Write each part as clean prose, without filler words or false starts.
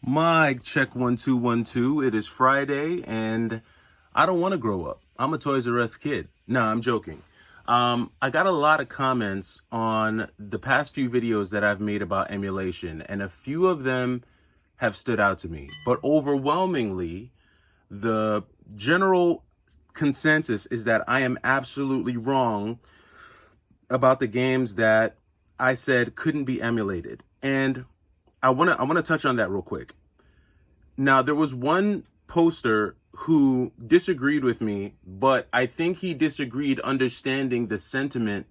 Mic check 1 2 1 2. It is Friday and I don't want to grow up. I'm a Toys R Us kid. No, I'm joking. I got a lot of comments on the past few videos that I've made about emulation, and a few of them have stood out to me. But overwhelmingly, the general consensus is that I am absolutely wrong about the games that I said couldn't be emulated. And I want to touch on that real quick. Now, there was one poster who disagreed with me, but I think he disagreed understanding the sentiment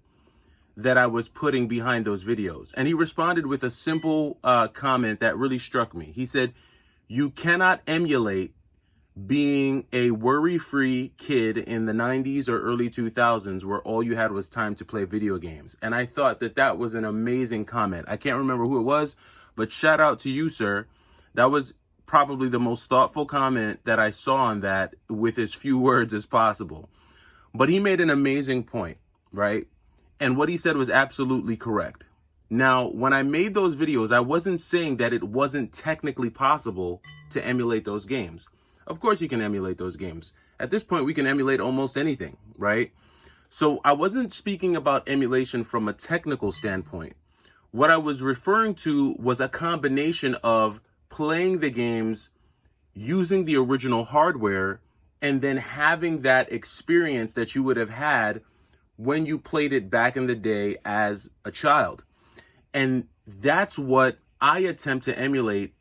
that I was putting behind those videos. And he responded with a simple comment that really struck me. He said, "You cannot emulate being a worry-free kid in the 90s or early 2000s where all you had was time to play video games." And I thought that that was an amazing comment. I can't remember who it was, but shout out to you, sir. That was probably the most thoughtful comment that I saw on that, with as few words as possible. But he made an amazing point, right? And what he said was absolutely correct. Now, when I made those videos, I wasn't saying that it wasn't technically possible to emulate those games. Of course you can emulate those games. At this point, we can emulate almost anything, right? So I wasn't speaking about emulation from a technical standpoint. What I was referring to was a combination of playing the games using the original hardware and then having that experience that you would have had when you played it back in the day as a child. And that's what I attempt to emulate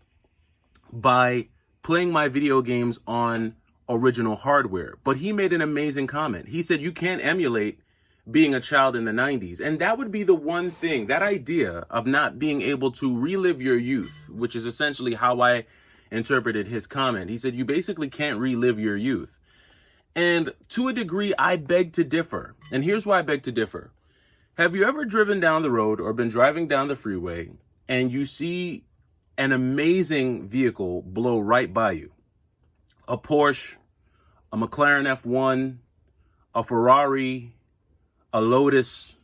by playing my video games on original hardware. But he made an amazing comment. He said, you can't emulate being a child in the 90s. And that would be the one thing, that idea of not being able to relive your youth, which is essentially how I interpreted his comment. He said, you basically can't relive your youth. And to a degree, I beg to differ. And here's why I beg to differ. Have you ever driven down the road or been driving down the freeway and you see an amazing vehicle blow right by you? A Porsche, a McLaren F1, a Ferrari, a Lotus,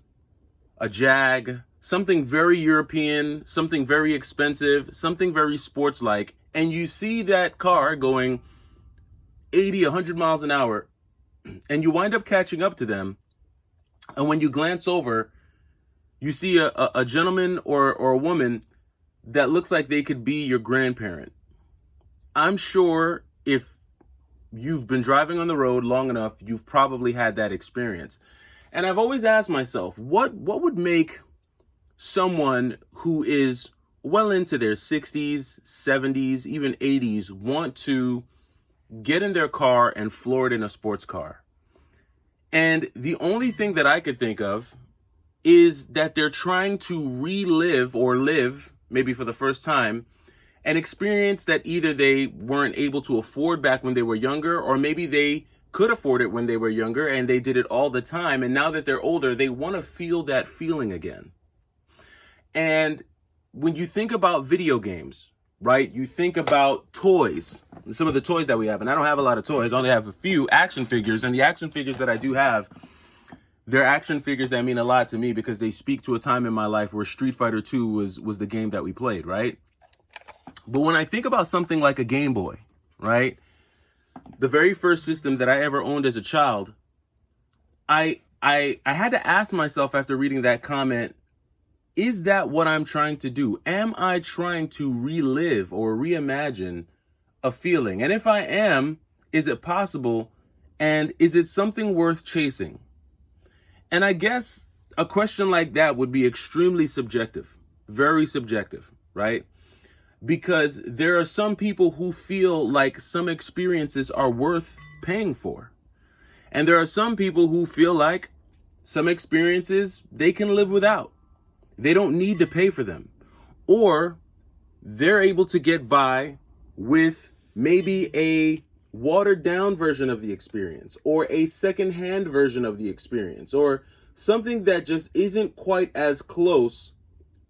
a Jag, something very European, something very expensive, something very sports-like, and you see that car going 80, 100 miles an hour, and you wind up catching up to them, and when you glance over, you see a gentleman or a woman that looks like they could be your grandparent. I'm sure if you've been driving on the road long enough, you've probably had that experience. And I've always asked myself, what would make someone who is well into their 60s, 70s, even 80s want to get in their car and floor it in a sports car? And the only thing that I could think of is that they're trying to relive or live, maybe for the first time, an experience that either they weren't able to afford back when they were younger, or maybe they could afford it when they were younger and they did it all the time, and now that they're older, they want to feel that feeling again. And when you think about video games, right, you think about toys, some of the toys that we have, and I don't have a lot of toys, I only have a few action figures, and the action figures that I do have, they're action figures that mean a lot to me because they speak to a time in my life where Street Fighter 2 was the game that we played, right? But when I think about something like a Game Boy, right, the very first system that I ever owned as a child, I had to ask myself after reading that comment, is that what I'm trying to do? Am I trying to relive or reimagine a feeling? And if I am, is it possible? And is it something worth chasing? And I guess a question like that would be extremely subjective, very subjective, right? Because there are some people who feel like some experiences are worth paying for. And there are some people who feel like some experiences they can live without. They don't need to pay for them. Or they're able to get by with maybe a watered down version of the experience, or a secondhand version of the experience, or something that just isn't quite as close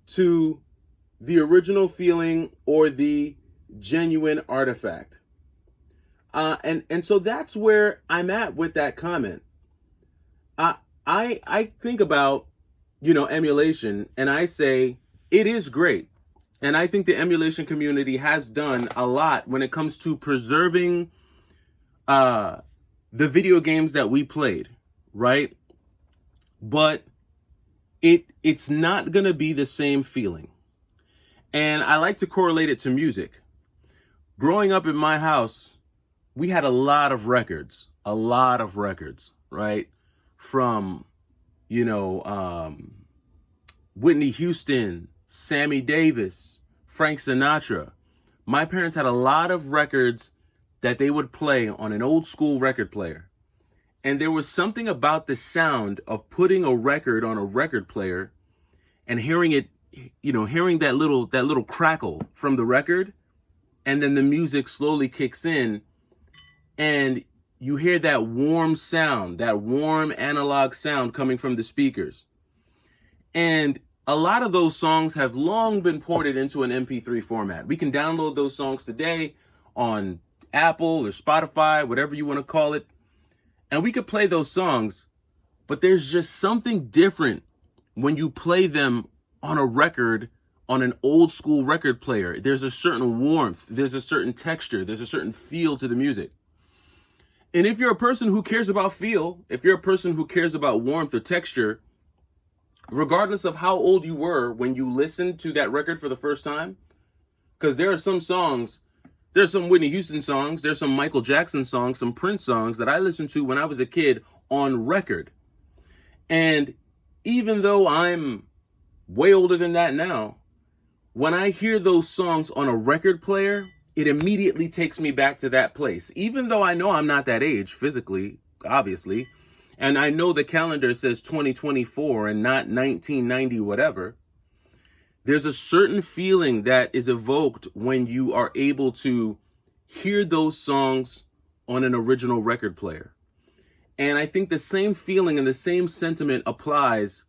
to the original feeling or the genuine artifact. And so that's where I'm at with that comment. I think about, emulation, and I say it is great. And I think the emulation community has done a lot when it comes to preserving the video games that we played, right? But it's not going to be the same feeling. And I like to correlate it to music. Growing up in my house, we had a lot of records, right? From, Whitney Houston, Sammy Davis, Frank Sinatra. My parents had a lot of records that they would play on an old school record player. And there was something about the sound of putting a record on a record player and hearing it, hearing that little crackle from the record, and then the music slowly kicks in and you hear that warm sound, that warm analog sound coming from the speakers. And a lot of those songs have long been ported into an MP3 format. We can download those songs today on Apple or Spotify, whatever you want to call it. And we could play those songs, but there's just something different when you play them on a record, on an old school record player. There's a certain warmth, there's a certain texture, there's a certain feel to the music. And if you're a person who cares about feel, if you're a person who cares about warmth or texture, regardless of how old you were when you listened to that record for the first time, because there are some songs, there's some Whitney Houston songs, there's some Michael Jackson songs, some Prince songs that I listened to when I was a kid on record. And even though I'm way older than that now, when I hear those songs on a record player, it immediately takes me back to that place. Even though I know I'm not that age physically, obviously, and I know the calendar says 2024 and not 1990 whatever, there's a certain feeling that is evoked when you are able to hear those songs on an original record player. And I think the same feeling and the same sentiment applies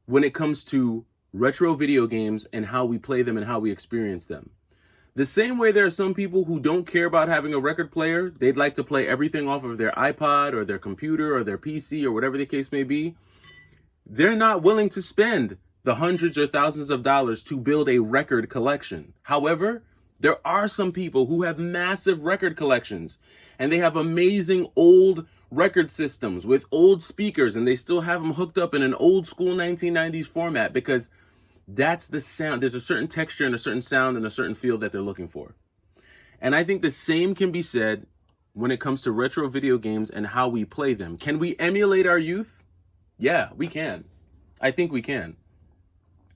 when it comes to retro video games and how we play them and how we experience them. The same way there are some people who don't care about having a record player, they'd like to play everything off of their iPod or their computer or their PC or whatever the case may be. They're not willing to spend the hundreds or thousands of dollars to build a record collection. However, there are some people who have massive record collections and they have amazing old record systems with old speakers and they still have them hooked up in an old school 1990s format because that's the sound. There's a certain texture and a certain sound and a certain feel that they're looking for. And I think the same can be said when it comes to retro video games and how we play them. Can we emulate our youth? Yeah, we can. I think we can.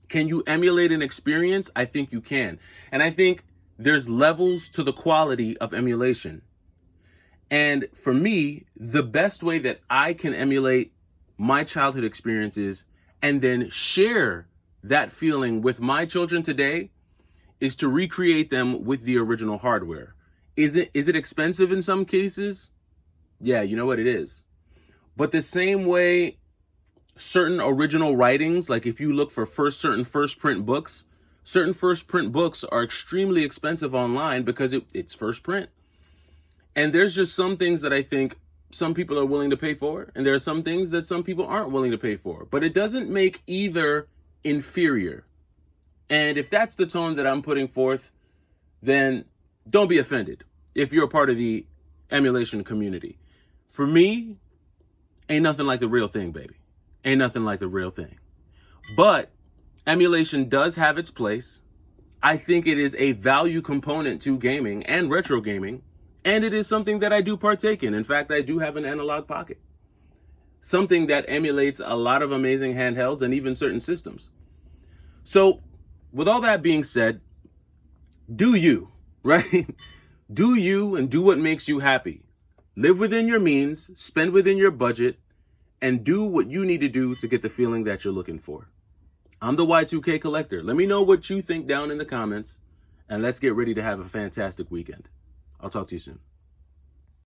Can you emulate an experience? I think you can. And I think there's levels to the quality of emulation. And for me, the best way that I can emulate my childhood experiences and then share that feeling with my children today is to recreate them with the original hardware. Is it expensive in some cases? Yeah, you know what, it is. But the same way certain original writings, like if you look for certain first print books are extremely expensive online because it's first print. And there's just some things that I think some people are willing to pay for, and there are some things that some people aren't willing to pay for. But it doesn't make either inferior. And if that's the tone that I'm putting forth, then don't be offended if you're a part of the emulation community. For me, ain't nothing like the real thing, baby. Ain't nothing like the real thing. But emulation does have its place. I think it is a value component to gaming and retro gaming, and it is something that I do partake in. In fact, I do have an analog pocket. Something that emulates a lot of amazing handhelds and even certain systems. So, with all that being said, do you, right? Do you and do what makes you happy. Live within your means, spend within your budget, and do what you need to do to get the feeling that you're looking for. I'm the Y2K Collector. Let me know what you think down in the comments, and let's get ready to have a fantastic weekend. I'll talk to you soon.